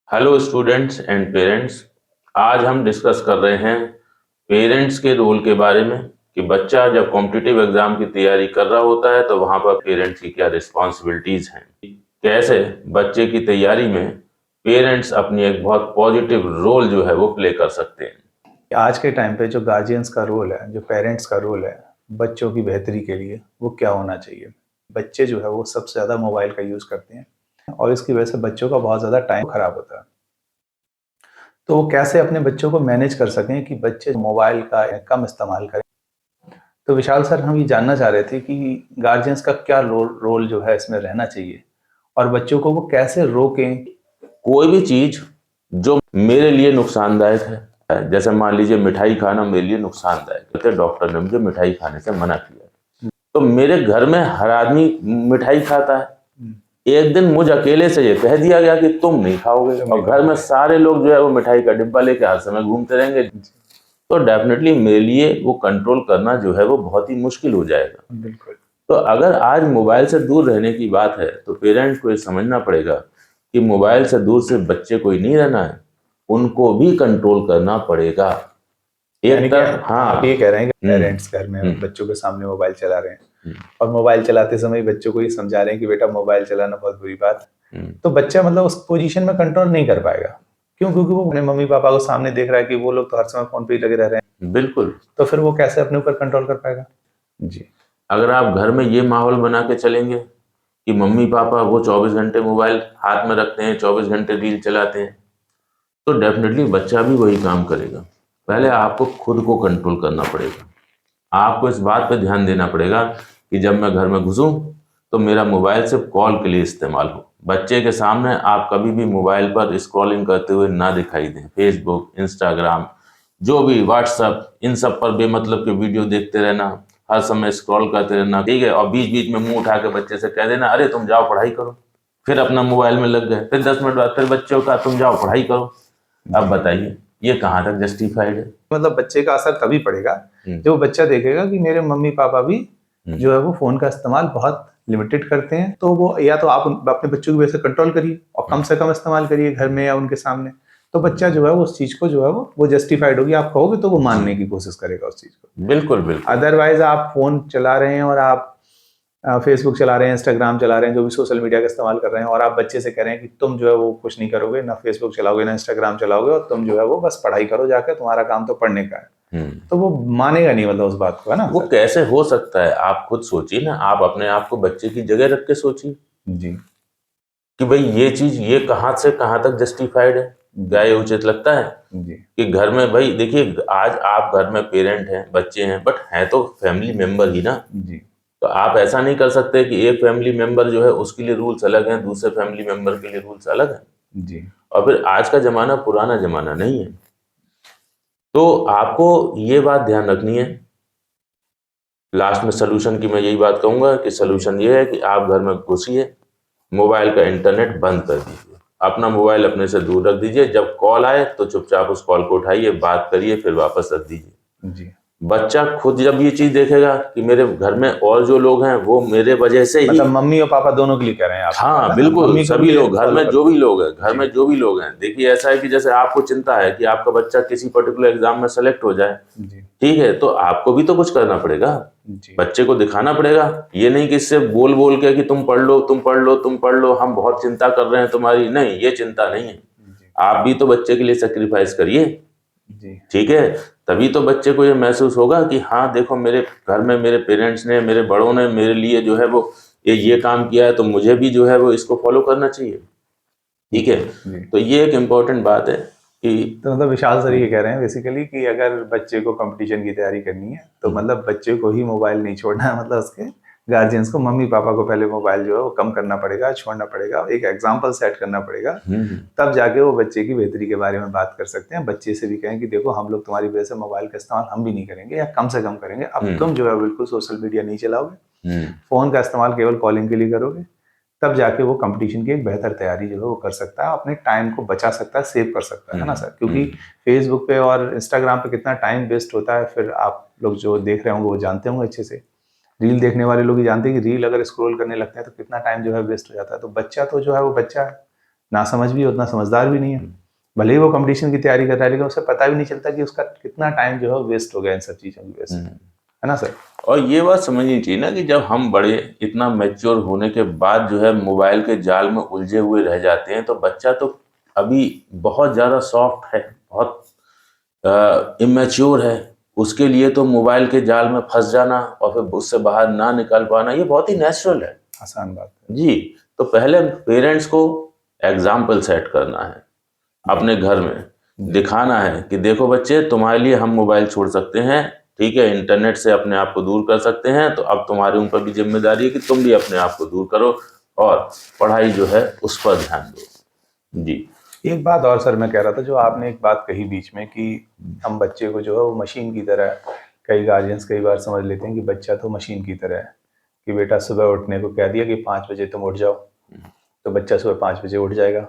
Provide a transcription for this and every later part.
Hello students and parents. आज हम discuss कर रहे हैं पेरेंट्स के रोल के बारे में कि बच्चा जब कॉम्पिटिटिव एग्जाम की तैयारी कर रहा होता है तो वहां पर पेरेंट्स की क्या रिस्पॉन्सिबिलिटीज हैं, कैसे बच्चे की तैयारी में पेरेंट्स अपनी एक बहुत पॉजिटिव रोल जो है वो प्ले कर सकते हैं। आज के टाइम पे जो गार्जियंस का रोल है, जो पेरेंट्स का रोल है बच्चों की बेहतरी के लिए, वो क्या होना चाहिए। बच्चे जो है वो सबसे ज़्यादा मोबाइल का यूज़ करते हैं और इसकी वजह से बच्चों का बहुत ज़्यादा टाइम खराब होता है। तो वो कैसे अपने बच्चों को मैनेज कर सकें कि बच्चे मोबाइल का कम इस्तेमाल करें। तो विशाल सर, हम ये जानना चाह रहे थे कि गार्जियंस का क्या रोल जो है इसमें रहना चाहिए और बच्चों को वो कैसे रोकें। कोई भी चीज जो मेरे लिए नुकसानदायक है, जैसे मान लीजिए मिठाई खाना मेरे लिए नुकसानदायक है, डॉक्टर ने मुझे मिठाई खाने से मना किया, तो मेरे घर में हर आदमी मिठाई खाता है। एक दिन मुझे अकेले से ये कह दिया गया कि तुम नहीं खाओगे, और घर में सारे लोग जो है वो मिठाई का डिब्बा लेके हर समय घूमते रहेंगे, तो डेफिनेटली मेरे लिए वो कंट्रोल करना जो है वो बहुत ही मुश्किल हो जाएगा। बिल्कुल। तो अगर आज मोबाइल से दूर रहने की बात है तो पेरेंट्स को ये समझना पड़ेगा कि मोबाइल से दूर सिर्फ बच्चे को ही नहीं रहना है, उनको भी कंट्रोल करना पड़ेगा। एक तरफ आप ये कह रहे हैं कि हम्म, पेरेंट्स घर में बच्चों के सामने मोबाइल चला रहे हैं और मोबाइल चलाते समय बच्चों को ये समझा रहे हैं कि बेटा मोबाइल चलाना बहुत बुरी बात है। तो बच्चा मतलब उस पोजीशन में कंट्रोल नहीं कर पाएगा। क्यों? क्योंकि वो अपने मम्मी पापा को सामने देख रहा है कि वो लोग तो हर समय फोन पे ही लगे रह रहे हैं। बिल्कुल। तो फिर वो कैसे अपने ऊपर कंट्रोल कर पाएगा? जी। अगर आप घर में ये माहौल बना के चलेंगे कि मम्मी पापा वो 24 घंटे मोबाइल हाथ में रखते हैं, 24 घंटे रील चलाते हैं, तो डेफिनेटली बच्चा भी वही काम करेगा। पहले आपको खुद को कंट्रोल करना पड़ेगा। आपको इस बात पे ध्यान देना पड़ेगा कि जब मैं घर में घुसूं तो मेरा मोबाइल सिर्फ कॉल के लिए इस्तेमाल हो। बच्चे के सामने आप कभी भी मोबाइल पर स्क्रॉलिंग करते हुए ना दिखाई दें। फेसबुक, इंस्टाग्राम, जो भी व्हाट्सएप, इन सब पर बेमतलब के वीडियो देखते रहना, हर समय स्क्रॉल करते रहना, ठीक है। और बीच बीच में मुंह उठा के बच्चे से कह देना अरे तुम जाओ पढ़ाई करो, फिर अपना मोबाइल में लग गए, फिर 10 मिनट बाद फिर बच्चों का तुम जाओ पढ़ाई करो। अब बताइए ये कहाँ तक जस्टिफाइड है? मतलब बच्चे का असर तभी पड़ेगा जब वो बच्चा देखेगा कि मेरे मम्मी पापा भी जो है वो फोन का इस्तेमाल बहुत लिमिटेड करते हैं। तो वो या तो आप अपने बच्चों की वजह से कंट्रोल करिए और कम से कम इस्तेमाल करिए घर में या उनके सामने। तो बच्चा जो है वो उस चीज को जो है वो जस्टिफाइड होगी। आप कहोगे तो वो मानने की कोशिश करेगा उस चीज को। बिल्कुल बिल्कुल। अदरवाइज आप फोन चला रहे हैं और आप फेसबुक चला रहे हैं, इंस्टाग्राम चला रहे हैं, जो भी सोशल मीडिया का इस्तेमाल कर रहे हैं, और आप बच्चे से कह रहे हैं कि तुम जो है वो कुछ नहीं करोगे, ना फेसबुक चलाओगे ना इंस्टाग्राम चलाओगे, और तुम जो है वो बस पढ़ाई करो जाकर, तुम्हारा काम तो पढ़ने का है। तो वो मानेगा नहीं मतलब उस बात को, है ना? वो कैसे हो सकता है? आप खुद सोचिए ना, आप अपने आप को बच्चे की जगह रख के सोचिए जी। कि भाई ये चीज ये कहाँ से कहाँ तक जस्टिफाइड है। क्या ये उचित लगता है जी। कि घर में, भाई देखिए आज आप घर में पेरेंट हैं, बच्चे हैं, बट हैं तो फैमिली मेंबर ही ना। जी। तो आप ऐसा नहीं कर सकते कि एक फैमिली मेंबर जो है उसके लिए रूल्स अलग हैं, दूसरे फैमिली मेंबर के लिए रूल्स अलग हैं। जी। और फिर आज का जमाना पुराना जमाना नहीं है। तो आपको ये बात ध्यान रखनी है। लास्ट में सोल्यूशन की मैं यही बात कहूंगा कि सोल्यूशन ये है कि आप घर में घुसिए, मोबाइल का इंटरनेट बंद कर दीजिए, अपना मोबाइल अपने से दूर रख दीजिए। जब कॉल आए तो चुपचाप उस कॉल को उठाइए, बात करिए, फिर वापस रख दीजिए। जी। बच्चा खुद जब ये चीज देखेगा कि मेरे घर में और जो लोग हैं वो मेरे वजह से ही, मतलब मम्मी और पापा दोनों के लिए कह रहे हैं आप? हाँ बिल्कुल, सभी लोग, घर में जो भी लोग हैं, घर जी। में जो भी लोग हैं। देखिए ऐसा है कि जैसे आपको चिंता है कि आपका बच्चा किसी पर्टिकुलर एग्जाम में सेलेक्ट हो जाए, जी। ठीक है, तो आपको भी तो कुछ करना पड़ेगा। जी। बच्चे को दिखाना पड़ेगा। ये नहीं कि इससे बोल बोल के कि तुम पढ़ लो, तुम पढ़ लो, तुम पढ़ लो, हम बहुत चिंता कर रहे हैं तुम्हारी। नहीं, ये चिंता नहीं है। जी। आप भी तो बच्चे के लिए सेक्रीफाइस करिए, जी। ठीक है। तभी तो बच्चे को ये महसूस होगा कि हाँ देखो मेरे घर में मेरे पेरेंट्स ने, मेरे बड़ों ने मेरे लिए जो है वो ये काम किया है, तो मुझे भी जो है वो इसको फॉलो करना चाहिए, ठीक है। जी। तो ये एक इम्पोर्टेंट बात है कि तो मतलब विशाल सर ये कह रहे हैं बेसिकली कि अगर बच्चे को कंपटीशन की तैयारी करनी है तो मतलब बच्चे को ही मोबाइल नहीं छोड़ना है, मतलब उसके गार्जियंस को, मम्मी पापा को पहले मोबाइल जो है वो कम करना पड़ेगा, छोड़ना पड़ेगा, एक एग्जाम्पल सेट करना पड़ेगा। तब जाके वो बच्चे की बेहतरी के बारे में बात कर सकते हैं। बच्चे से भी कहें कि देखो हम लोग तुम्हारी वजह से मोबाइल का इस्तेमाल हम भी नहीं करेंगे या कम से कम करेंगे। अब तुम जो है बिल्कुल सोशल मीडिया नहीं चलाओगे, फोन का इस्तेमाल केवल कॉलिंग के लिए करोगे। तब जाके वो कंपटीशन की एक बेहतर तैयारी जो है वो कर सकता है, अपने टाइम को बचा सकता है, सेव कर सकता है ना सर? क्योंकि फेसबुक पे और इंस्टाग्राम पे कितना टाइम वेस्ट होता है, फिर आप लोग जो देख रहे होंगे वो जानते होंगे अच्छे से। रील देखने वाले लोग ही जानते हैं कि रील अगर स्क्रॉल करने लगते हैं तो कितना टाइम जो है वेस्ट हो जाता है। तो बच्चा तो जो है वो बच्चा है, ना समझ भी उतना समझदार भी नहीं है, भले ही वो कंपटीशन की तैयारी कर रहा है लेकिन उसे पता भी नहीं चलता कि उसका कितना टाइम जो है वेस्ट हो गया इन सब चीज़ों की वजह से, है ना सर? और ये बात समझनी चाहिए ना कि जब हम बड़े इतना मैच्योर होने के बाद जो है मोबाइल के जाल में उलझे हुए रह जाते हैं, तो बच्चा तो अभी बहुत ज़्यादा सॉफ्ट है, बहुत इमेच्योर है, उसके लिए तो मोबाइल के जाल में फंस जाना और फिर उससे बाहर ना निकल पाना ये बहुत ही नेचुरल है। आसान बात है। जी, तो पहले पेरेंट्स को एग्जाम्पल सेट करना है, अपने घर में दिखाना है कि देखो बच्चे, तुम्हारे लिए हम मोबाइल छोड़ सकते हैं, ठीक है, इंटरनेट से अपने आप को दूर कर सकते हैं, तो अब तुम्हारे ऊपर भी जिम्मेदारी है कि तुम भी अपने आप को दूर करो और पढ़ाई जो है उस पर ध्यान दो। जी, एक बात और सर मैं कह रहा था, जो आपने एक बात कही बीच में कि हम बच्चे को जो है वो मशीन की तरह, कई गार्जियंस कई बार समझ लेते हैं कि बच्चा तो मशीन की तरह है, कि बेटा सुबह उठने को कह दिया कि 5 बजे तुम उठ जाओ, तो बच्चा सुबह 5 बजे उठ जाएगा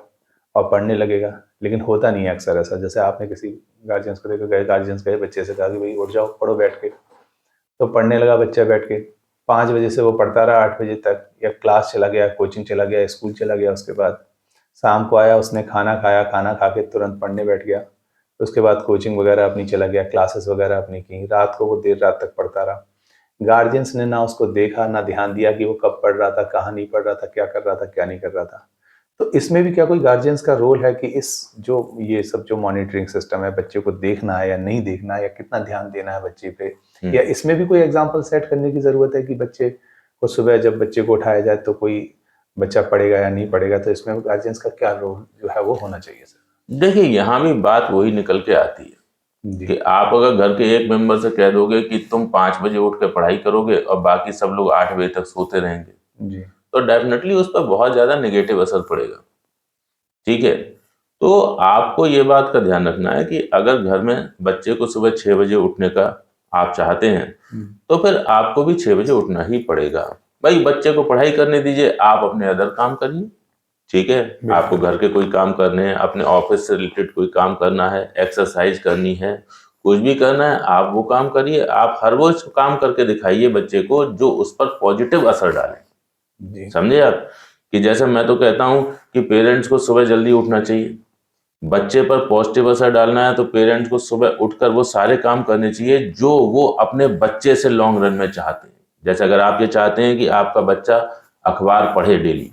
और पढ़ने लगेगा। लेकिन होता नहीं है अक्सर ऐसा, जैसे आपने किसी गार्जियंस को देखा, गए गार्जियंस गए बच्चे से कहा कि भाई उठ जाओ पढ़ो बैठ के, तो पढ़ने लगा बच्चा बैठ के, 5 बजे से वो पढ़ता रहा 8 बजे तक, या क्लास चला गया, कोचिंग चला गया, स्कूल चला गया, उसके बाद शाम को आया, उसने खाना खाया, खाना खा के तुरंत पढ़ने बैठ गया, उसके बाद कोचिंग वगैरह अपनी चला गया, क्लासेस वगैरह अपनी की, रात को वो देर रात तक पढ़ता रहा। गार्जियंस ने ना उसको देखा ना ध्यान दिया कि वो कब पढ़ रहा था, कहाँ नहीं पढ़ रहा था, क्या कर रहा था, क्या नहीं कर रहा था। तो इसमें भी क्या कोई गार्जियंस का रोल है कि इस जो ये सब जो मॉनिटरिंग सिस्टम है, बच्चे को देखना है या नहीं देखना है, या कितना ध्यान देना है बच्चे पे, या इसमें भी कोई एग्जाम्पल सेट करने की ज़रूरत है कि बच्चे को सुबह जब बच्चे को उठाया जाए तो कोई बच्चा पढ़ेगा या नहीं पढ़ेगा, तो इसमें गार्जियंस का क्या रोल जो है वो होना चाहिए सर? देखिए यहाँ भी बात वही निकल के आती है जी। कि आप अगर घर के एक मेंबर से कह दोगे कि तुम 5 बजे उठ के पढ़ाई करोगे और बाकी सब लोग 8 बजे तक सोते रहेंगे, जी। तो डेफिनेटली उस पर बहुत ज़्यादा नेगेटिव असर पड़ेगा। ठीक है, तो आपको ये बात का ध्यान रखना है कि अगर घर में बच्चे को सुबह 6 बजे उठने का आप चाहते हैं, तो फिर आपको भी 6 बजे उठना ही पड़ेगा। भाई बच्चे को पढ़ाई करने दीजिए, आप अपने अदर काम करिए। ठीक है, आपको घर के कोई काम करने हैं, अपने ऑफिस से रिलेटेड कोई काम करना है, एक्सरसाइज करनी है, कुछ भी करना है, आप वो काम करिए। आप हर वो काम करके दिखाइए बच्चे को जो उस पर पॉजिटिव असर डाले। समझे आप? कि जैसे मैं तो कहता हूँ कि पेरेंट्स को सुबह जल्दी उठना चाहिए, बच्चे पर पॉजिटिव असर डालना है तो पेरेंट्स को सुबह उठकर वो सारे काम करने चाहिए जो वो अपने बच्चे से लॉन्ग रन में चाहते हैं। जैसे अगर आप ये चाहते हैं कि आपका बच्चा अखबार पढ़े डेली,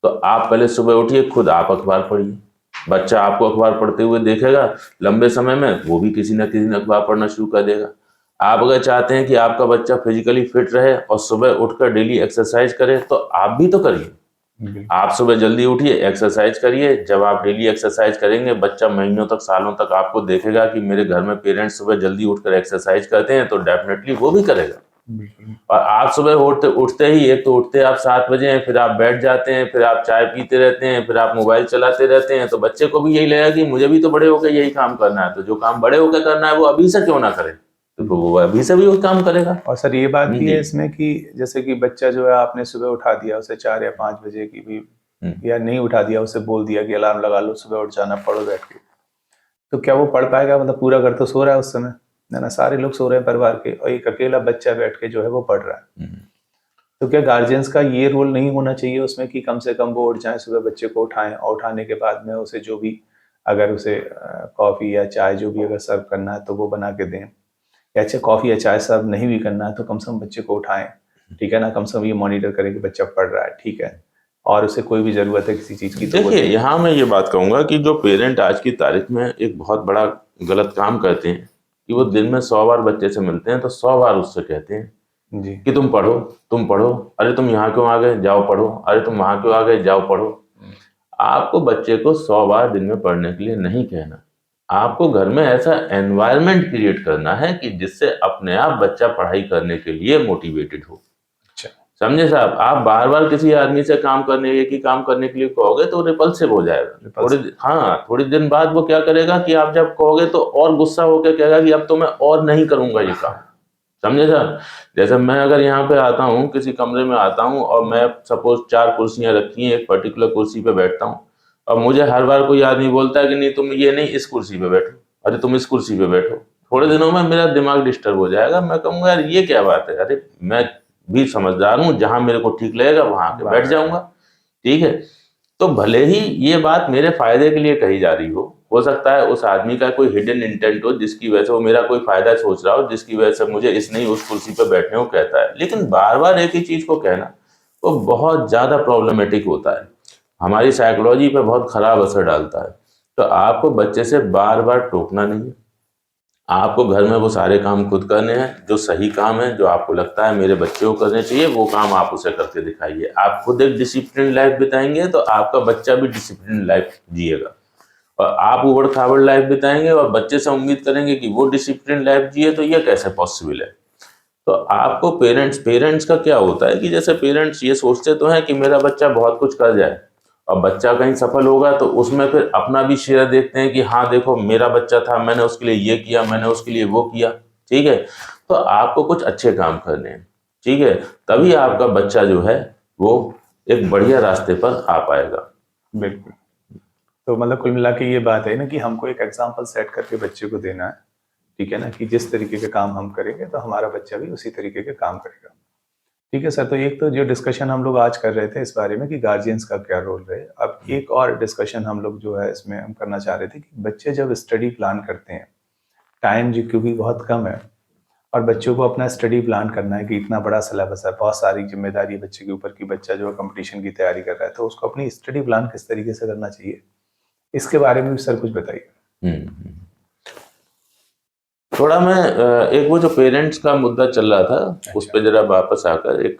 तो आप पहले सुबह उठिए, खुद आप अखबार पढ़िए। बच्चा आपको अखबार पढ़ते हुए देखेगा, लंबे समय में वो भी किसी न किसी दिन अखबार पढ़ना शुरू कर देगा। आप अगर चाहते हैं कि आपका बच्चा फिजिकली फिट रहे और सुबह उठकर डेली एक्सरसाइज करे, तो आप भी तो करिए। आप सुबह जल्दी उठिए, एक्सरसाइज करिए। जब आप डेली एक्सरसाइज करेंगे, बच्चा महीनों तक, सालों तक आपको देखेगा कि मेरे घर में पेरेंट्स सुबह जल्दी उठकर एक्सरसाइज करते हैं, तो डेफिनेटली वो भी करेगा। और आप सुबह उठते ही, एक तो उठते आप 7 बजे हैं, फिर आप बैठ जाते हैं, फिर आप चाय पीते रहते हैं, फिर आप मोबाइल चलाते रहते हैं, तो बच्चे को भी यही लगेगा कि मुझे भी तो बड़े होकर यही काम करना है। तो जो काम बड़े होकर करना है वो अभी से क्यों ना करे, तो वो अभी से भी वो काम करेगा। और सर ये बात भी है इसमें कि जैसे कि बच्चा जो है आपने सुबह उठा दिया उसे 4 या 5 बजे की भी, या नहीं उठा दिया, उसे बोल दिया कि अलार्म लगा लो, सुबह उठ जाना, पढ़ो बैठ के, तो क्या वो पढ़ पाएगा? मतलब पूरा घर तो सो रहा है उस समय, है ना, सारे लोग सो रहे हैं परिवार के, और एक अकेला बच्चा बैठ के जो है वो पढ़ रहा है। तो क्या गार्जियंस का ये रोल नहीं होना चाहिए उसमें कि कम से कम वो उठ जाए, सुबह बच्चे को उठाएं, और उठाने के बाद में उसे जो भी, अगर उसे कॉफ़ी या चाय जो भी अगर सर्व करना है तो वो बना के दें, या अच्छा कॉफ़ी या चाय सर्व नहीं भी करना है तो कम से कम बच्चे को उठाएं, ठीक है ना, कम से कम ये मॉनिटर करें कि बच्चा पढ़ रहा है, ठीक है, और उसे कोई भी ज़रूरत है किसी चीज़ की तो देखिए यहाँ मैं ये बात कहूँगा कि जो पेरेंट आज की तारीख में एक बहुत बड़ा गलत काम करते हैं कि वो दिन में 100 बार बच्चे से मिलते हैं तो 100 बार उससे कहते हैं जी कि तुम पढ़ो, तुम पढ़ो, अरे तुम यहाँ क्यों आ गए, जाओ पढ़ो, अरे तुम वहाँ क्यों आ गए, जाओ पढ़ो। आपको बच्चे को 100 बार दिन में पढ़ने के लिए नहीं कहना, आपको घर में ऐसा एनवायरनमेंट क्रिएट करना है कि जिससे अपने आप बच्चा पढ़ाई करने के लिए मोटिवेटेड हो। अच्छा, समझे साहब? आप बार बार किसी आदमी से काम करने के लिए कहोगे तो रिपल्सिव हो जाएगा। थोड़ी दिन बाद वो क्या करेगा कि आप जब कहोगे तो और गुस्सा होकर कहेगा कि अब तो मैं और नहीं करूंगा ये काम। समझे साहब? जैसे मैं अगर यहाँ पे आता हूँ, किसी कमरे में आता हूँ और मैं सपोज 4 कुर्सियां रखी हैं, एक पर्टिकुलर कुर्सी पे बैठता हूँ और मुझे हर बार कोई आदमी बोलता है कि नहीं तुम ये नहीं, इस कुर्सी पे बैठो, अरे तुम इस कुर्सी पे बैठो। थोड़े दिनों में मेरा दिमाग डिस्टर्ब हो जाएगा, मैं कहूँगा यार ये क्या बात है, अरे मैं भी समझदार हूँ, जहां मेरे को ठीक लगेगा वहां आके बैठ जाऊंगा। ठीक है, तो भले ही ये बात मेरे फायदे के लिए कही जा रही हो सकता है उस आदमी का कोई हिडन इंटेंट हो जिसकी वजह से वो मेरा कोई फायदा सोच रहा हो, जिसकी वजह से मुझे इस नहीं उस कुर्सी पर बैठने को कहता है, लेकिन बार बार एक ही चीज को कहना वो बहुत ज्यादा प्रॉब्लमेटिक होता है, हमारी साइकोलॉजी पे बहुत खराब असर डालता है। तो आपको बच्चे से बार बार टोकना नहीं है, आपको घर में वो सारे काम खुद करने हैं जो सही काम है, जो आपको लगता है मेरे बच्चे को करने चाहिए, वो काम आप उसे करके दिखाइए। आप खुद एक डिसिप्लिन लाइफ बिताएंगे तो आपका बच्चा भी डिसिप्लिन लाइफ जिएगा, और आप उबड़ खाबड़ लाइफ बिताएंगे और बच्चे से उम्मीद करेंगे कि वो डिसिप्लिन लाइफ जिए, तो ये कैसे पॉसिबल है। तो आपको पेरेंट्स का क्या होता है कि जैसे पेरेंट्स ये सोचते तो हैं कि मेरा बच्चा बहुत कुछ कर जाए, और बच्चा कहीं सफल होगा तो उसमें फिर अपना भी शेयर देखते हैं कि हाँ देखो मेरा बच्चा था, मैंने उसके लिए ये किया, मैंने उसके लिए वो किया, ठीक है। तो आपको कुछ अच्छे काम करने हैं, ठीक है, तभी आपका बच्चा जो है वो एक बढ़िया रास्ते पर आ पाएगा। बिल्कुल। तो मतलब कुल मिला के ये बात है ना कि हमको एक एग्जाम्पल सेट करके बच्चे को देना है, ठीक है ना, कि जिस तरीके के काम हम करेंगे तो हमारा बच्चा भी उसी तरीके के काम करेगा। ठीक है सर, तो एक तो जो डिस्कशन हम लोग आज कर रहे थे इस बारे में कि गार्जियंस का क्या रोल रहे, अब एक और डिस्कशन हम लोग जो है इसमें हम करना चाह रहे थे कि बच्चे जब स्टडी प्लान करते हैं, टाइम जो क्योंकि बहुत कम है और बच्चों को अपना स्टडी प्लान करना है कि इतना बड़ा सिलेबस है, बहुत सारी जिम्मेदारी है बच्चे के ऊपर कि बच्चा जो है कंपटीशन की तैयारी कर रहा है, तो उसको अपनी स्टडी प्लान किस तरीके से करना चाहिए, इसके बारे में भी सर कुछ बताइए। थोड़ा मैं एक वो जो पेरेंट्स का मुद्दा चल रहा था उस पर जरा वापस आकर, एक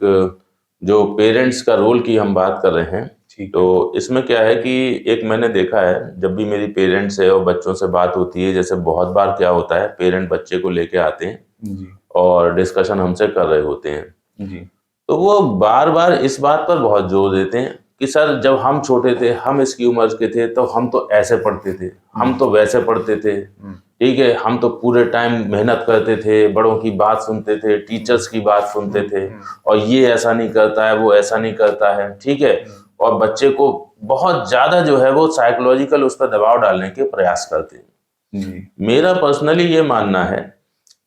जो पेरेंट्स का रोल की हम बात कर रहे हैं, तो इसमें क्या है कि एक मैंने देखा है जब भी मेरी पेरेंट्स है और बच्चों से बात होती है, जैसे बहुत बार क्या होता है पेरेंट बच्चे को लेके आते हैं जी। और डिस्कशन हमसे कर रहे होते हैं जी। तो वो बार बार इस बात पर बहुत जोर देते हैं कि सर जब हम छोटे थे, हम इसकी उम्र के थे, तो हम तो ऐसे पढ़ते थे, हम तो वैसे पढ़ते थे, ठीक है, हम तो पूरे टाइम मेहनत करते थे, बड़ों की बात सुनते थे, टीचर्स की बात सुनते थे, और ये ऐसा नहीं करता है, वो ऐसा नहीं करता है, ठीक है। और बच्चे को बहुत ज्यादा जो है वो साइकोलॉजिकल उस पर दबाव डालने के प्रयास करते हैं। मेरा पर्सनली ये मानना है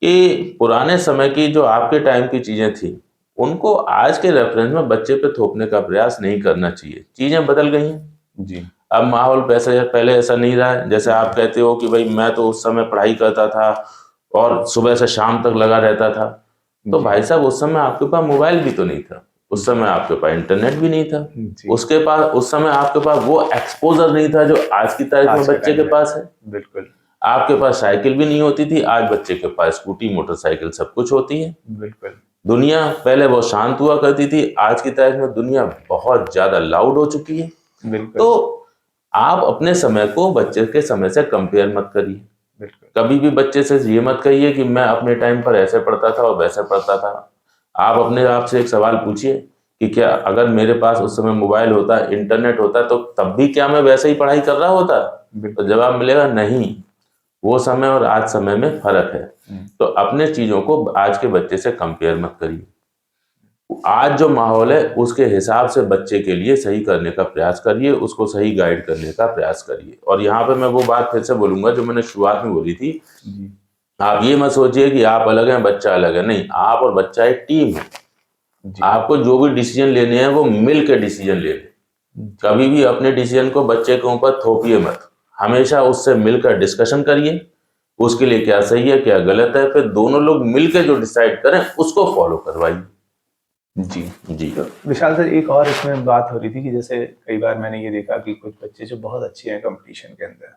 कि पुराने समय की जो आपके टाइम की चीजें थी उनको आज के रेफरेंस में बच्चे पे थोपने का प्रयास नहीं करना चाहिए। चीजें बदल गई हैं जी। अब माहौल पहले ऐसा नहीं रहा है। जैसे आप कहते हो कि भाई मैं तो उस समय पढ़ाई करता था और सुबह से शाम तक लगा रहता था, तो भाई साहब उस समय आपके पास मोबाइल भी तो नहीं था, उस समय आपके पास इंटरनेट भी नहीं था, उसके पास उस समय आपके पास वो एक्सपोजर नहीं था जो आज की तारीख में बच्चे के पास है। बिल्कुल। आपके पास साइकिल भी नहीं होती थी, आज बच्चे के पास स्कूटी, मोटरसाइकिल सब कुछ होती है। बिल्कुल। दुनिया पहले बहुत शांत हुआ करती थी, आज की तारीख में दुनिया बहुत ज्यादा लाउड हो चुकी है। बिल्कुल। तो आप अपने समय को बच्चे के समय से कंपेयर मत करिए। कभी भी बच्चे से ये मत कहिए कि मैं अपने टाइम पर ऐसे पढ़ता था और वैसे पढ़ता था। आप अपने आप से एक सवाल पूछिए कि क्या अगर मेरे पास उस समय मोबाइल होता, इंटरनेट होता, तो तब भी क्या मैं वैसे ही पढ़ाई कर रहा होता? तो जवाब मिलेगा नहीं, वो समय और आज समय में फर्क है। तो अपने चीजों को आज के बच्चे से कंपेयर मत करिए। आज जो माहौल है उसके हिसाब से बच्चे के लिए सही करने का प्रयास करिए, उसको सही गाइड करने का प्रयास करिए। और यहाँ पे मैं वो बात फिर से बोलूंगा जो मैंने शुरुआत में बोली थी, आप ये मत सोचिए कि आप अलग हैं बच्चा अलग है, नहीं, आप और बच्चा एक टीम है। आपको जो भी डिसीजन लेने हैं वो मिल के डिसीजन ले लें। कभी भी अपने डिसीजन को बच्चे के ऊपर थोपिए मत, हमेशा उससे मिलकर डिस्कशन करिए, उसके लिए क्या सही है क्या गलत है, फिर दोनों लोग मिलकर जो डिसाइड करें उसको फॉलो करवाइए। जी। जी। तो विशाल सर एक और इसमें बात हो रही थी कि जैसे कई बार मैंने ये देखा कि कुछ बच्चे जो बहुत अच्छे हैं कंपटीशन के अंदर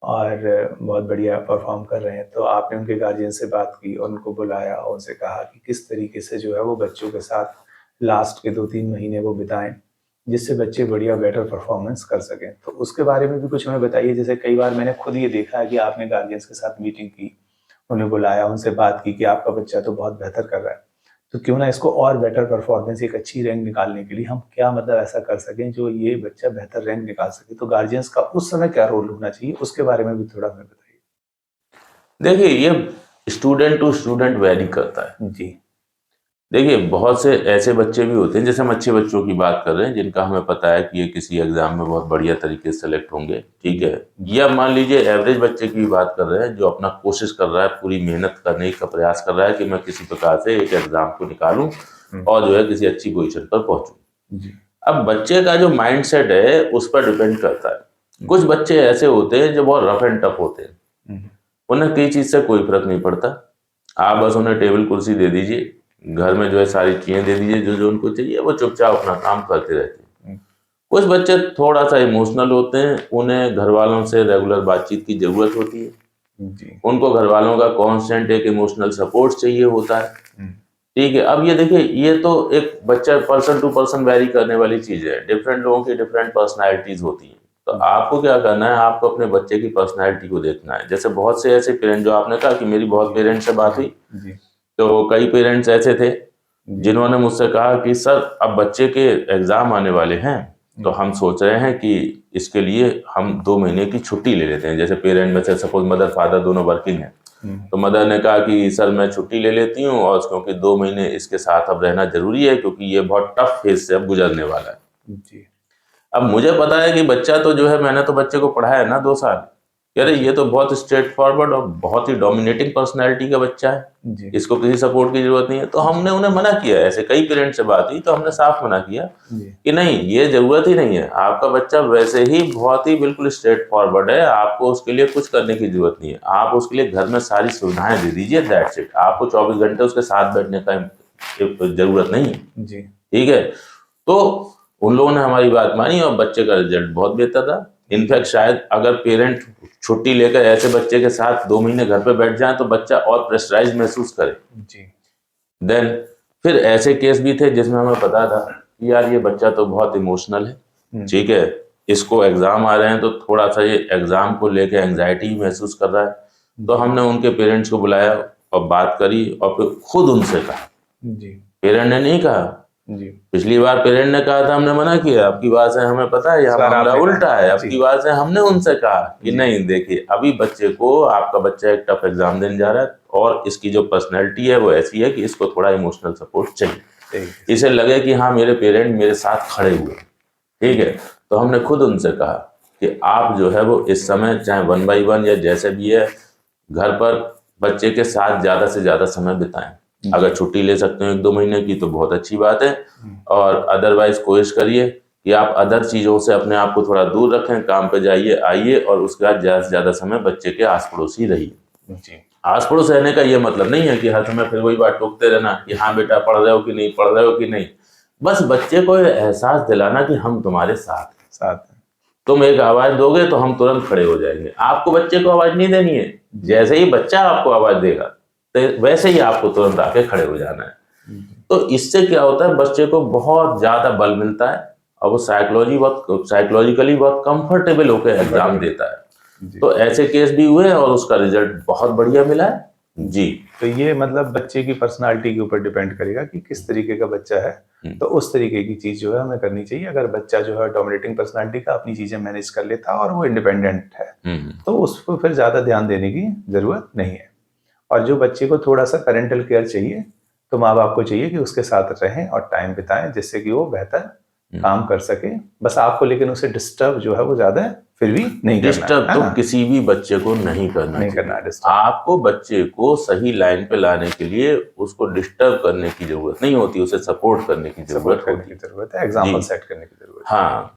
और बहुत बढ़िया परफॉर्म कर रहे हैं, तो आपने उनके गार्जियन से बात की और उनको बुलाया और उनसे कहा कि किस तरीके से जो है वो बच्चों के साथ लास्ट के 2-3 महीने वो बिताएं जिससे बच्चे बढ़िया बेटर परफॉर्मेंस कर सकें। तो उसके बारे में भी कुछ हमें बताइए। जैसे कई बार मैंने खुद ये देखा है कि आपने गार्जियंस के साथ मीटिंग की, उन्हें बुलाया, उनसे बात की कि आपका बच्चा तो बहुत बेहतर कर रहा है, तो क्यों ना इसको और बेटर परफॉर्मेंस, एक अच्छी रैंक निकालने के लिए हम क्या मतलब ऐसा कर सकें जो ये बच्चा बेहतर रैंक निकाल सके। तो गार्जियंस का उस समय क्या रोल होना चाहिए, उसके बारे में भी थोड़ा हमें बताइए। देखिए ये स्टूडेंट टू स्टूडेंट वेरी करता है। जी। देखिए बहुत से ऐसे बच्चे भी होते हैं, जैसे हम अच्छे बच्चों की बात कर रहे हैं जिनका हमें पता है कि ये किसी एग्जाम में बहुत बढ़िया तरीके से सेलेक्ट होंगे, ठीक है, या मान लीजिए एवरेज बच्चे की बात कर रहे हैं जो अपना कोशिश कर रहा है, पूरी मेहनत करने का प्रयास कर रहा है कि मैं किसी प्रकार से एक एग्जाम को निकालूं और जो है किसी अच्छी पोजीशन पर पहुंचूं। अब बच्चे का जो माइंडसेट है उस पर डिपेंड करता है। कुछ बच्चे ऐसे होते हैं जो बहुत रफ एंड टफ होते हैं, उन्हें किसी चीज से कोई फर्क नहीं पड़ता। आप बस उन्हें टेबल कुर्सी दे दीजिए, घर में जो है सारी चीजें दे दीजिए, जो जो उनको चाहिए वो चुपचाप अपना काम करते रहते हैं। कुछ बच्चे थोड़ा सा इमोशनल होते हैं, उन्हें घर वालों से रेगुलर बातचीत की जरूरत होती है जी। उनको घर वालों का कांस्टेंट एक इमोशनल सपोर्ट चाहिए होता है। ठीक है, अब ये देखिए, ये तो एक बच्चा पर्सन टू पर्सन वेरी करने वाली चीज है, डिफरेंट लोगों की डिफरेंट पर्सनालिटीज होती हैं। तो आपको क्या करना है, आपको अपने बच्चे की पर्सनालिटी को देखना है। जैसे बहुत से ऐसे पेरेंट्स, जो आपने कहा कि मेरी बहुत पेरेंट्स से बात हुई, तो कई पेरेंट्स ऐसे थे जिन्होंने मुझसे कहा कि सर अब बच्चे के एग्जाम आने वाले हैं, तो हम सोच रहे हैं कि इसके लिए हम 2 महीने की छुट्टी ले लेते हैं। जैसे पेरेंट में से सपोज मदर फादर दोनों वर्किंग हैं, तो मदर ने कहा कि सर मैं छुट्टी ले लेती हूँ, और क्योंकि 2 महीने इसके साथ अब रहना जरूरी है, क्योंकि ये बहुत टफ फेज से अब गुजरने वाला है जी। अब मुझे पता है कि बच्चा तो जो है, मैंने तो बच्चे को पढ़ाया है ना 2 साल, अरे ये तो बहुत स्ट्रेट फॉरवर्ड और बहुत ही डोमिनेटिंग पर्सनैलिटी का बच्चा है जी। इसको किसी सपोर्ट की जरूरत नहीं है। तो हमने उन्हें मना किया, ऐसे कई पेरेंट्स से बात हुई तो हमने साफ मना किया कि नहीं, ये जरूरत ही नहीं है, आपका बच्चा वैसे ही बहुत ही बिल्कुल स्ट्रेट फॉरवर्ड है, आपको उसके लिए कुछ करने की जरूरत नहीं है। आप उसके लिए घर में सारी सुविधाएं दे दीजिए, दैट्स इट। आपको 24 घंटे उसके साथ बैठने का जरूरत नहीं है जी। ठीक है, तो उन लोगों ने हमारी बात मानी और बच्चे का रिजल्ट बहुत बेहतर रहा। इनफैक्ट शायद अगर पेरेंट छुट्टी लेकर ऐसे बच्चे के साथ 2 महीने घर पे बैठ जाए तो बच्चा और प्रेशराइज महसूस करे जी। देन फिर ऐसे केस भी थे जिसमें हमें पता था कि यार ये बच्चा तो बहुत इमोशनल है, ठीक है, इसको एग्जाम आ रहे हैं तो थोड़ा सा ये एग्जाम को लेकर एंग्जाइटी महसूस कर रहा है। तो हमने उनके पेरेंट्स को बुलाया और बात करी और फिर खुद उनसे कहा जी। पेरेंट ने नहीं कहा जी। पिछली बार पेरेंट ने कहा था, हमने मना किया। अब की बार से हमें पता है यहाँ मामला उल्टा है। अब की बार से हमने उनसे कहा कि नहीं, देखिए अभी बच्चे को, आपका बच्चा एक टफ एग्जाम देने जा रहा है और इसकी जो पर्सनैलिटी है वो ऐसी है कि इसको थोड़ा इमोशनल सपोर्ट चाहिए, इसे लगे कि हाँ मेरे पेरेंट मेरे साथ खड़े हुए, ठीक है। तो हमने खुद उनसे कहा कि आप जो है वो इस समय चाहे 1 by 1 या जैसे भी है, घर पर बच्चे के साथ ज्यादा से ज्यादा समय बिताएं। अगर छुट्टी ले सकते हो 1-2 महीने की तो बहुत अच्छी बात है, और अदरवाइज कोशिश करिए कि आप अदर चीजों से अपने आप को थोड़ा दूर रखें, काम पे जाइए आइए, और उसके बाद ज्यादा से ज्यादा समय बच्चे के आस पड़ोस ही रहिए। आस पड़ोस रहने का ये मतलब नहीं है कि हर समय फिर वही बात टोकते रहना कि हाँ बेटा पढ़ रहे हो कि नहीं, पढ़ रहे हो कि नहीं। बस बच्चे को एहसास दिलाना कि हम तुम्हारे साथ, तुम एक आवाज दोगे तो हम तुरंत खड़े हो जाएंगे। आपको बच्चे को आवाज नहीं देनी है, जैसे ही बच्चा आपको आवाज देगा तो वैसे ही आपको तुरंत आके खड़े हो जाना है। तो इससे क्या होता है, बच्चे को बहुत ज्यादा बल मिलता है और वो साइकोलॉजिकली बहुत कंफर्टेबल होकर एग्जाम देता है। तो ऐसे केस भी हुए और उसका रिजल्ट बहुत बढ़िया मिला है जी। तो ये मतलब बच्चे की पर्सनालिटी के ऊपर डिपेंड करेगा कि किस तरीके का बच्चा है, तो उस तरीके की चीज जो है हमें करनी चाहिए। अगर बच्चा जो है डोमिनेटिंग पर्सनालिटी का, अपनी चीजें मैनेज कर लेता और वो इंडिपेंडेंट है, तो उस पर फिर ज्यादा ध्यान देने की जरूरत नहीं है। और जो बच्चे को थोड़ा सा पेरेंटल केयर चाहिए, तो माँ बाप को चाहिए कि उसके साथ रहें और टाइम बिताएं, जिससे कि वो बेहतर काम कर सके। बस आपको लेकिन उसे डिस्टर्ब जो है वो ज्यादा फिर भी नहीं करना। डिस्टर्ब तो किसी भी बच्चे को नहीं करना डिस्टर्ब। आपको बच्चे को सही लाइन पे लाने के लिए उसको डिस्टर्ब करने की जरूरत नहीं होती, उसे सपोर्ट करने की जरूरत है, एग्जाम्पल सेट करने की जरूरत है। हाँ।